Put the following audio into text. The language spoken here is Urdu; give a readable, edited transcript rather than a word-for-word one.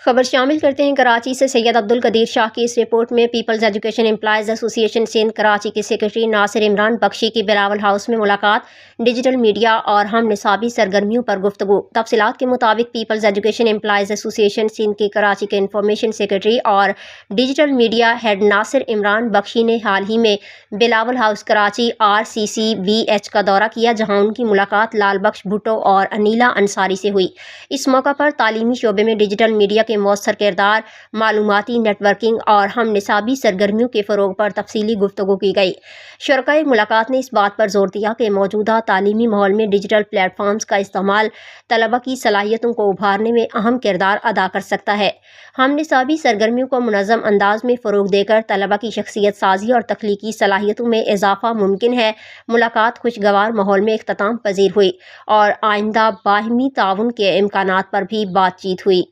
خبر شامل کرتے ہیں کراچی سے۔ سید عبدالقدیر شاہ کی اس رپورٹ میں پیپلز ایجوکیشن امپلائیز ایسوسی ایشن سندھ کراچی کے سیکرٹری ناصر عمران بخشی کی بلاول ہاؤس میں ملاقات، ڈیجیٹل میڈیا اور ہم نصابی سرگرمیوں پر گفتگو۔ تفصیلات کے مطابق پیپلز ایجوکیشن امپلائیز ایسوسی ایشن سندھ کے کراچی کے انفارمیشن سیکرٹری اور ڈیجیٹل میڈیا ہیڈ ناصر عمران بخشی نے حال ہی میں بلاول ہاؤس کراچی RCCVH کا دورہ کیا، جہاں ان کی ملاقات لال بخش بھٹو اور انیلا انصاری سے ہوئی۔ اس موقع پر تعلیمی شعبے میں ڈیجیٹل میڈیا کے مؤثر کردار، معلوماتی نیٹ ورکنگ اور ہم نصابی سرگرمیوں کے فروغ پر تفصیلی گفتگو کی گئی۔ شرکائے ملاقات نے اس بات پر زور دیا کہ موجودہ تعلیمی ماحول میں ڈیجیٹل پلیٹ فارمز کا استعمال طلبہ کی صلاحیتوں کو ابھارنے میں اہم کردار ادا کر سکتا ہے۔ ہم نصابی سرگرمیوں کو منظم انداز میں فروغ دے کر طلبہ کی شخصیت سازی اور تخلیقی صلاحیتوں میں اضافہ ممکن ہے۔ ملاقات خوشگوار ماحول میں اختتام پذیر ہوئی اور آئندہ باہمی تعاون کے امکانات پر بھی بات چیت ہوئی۔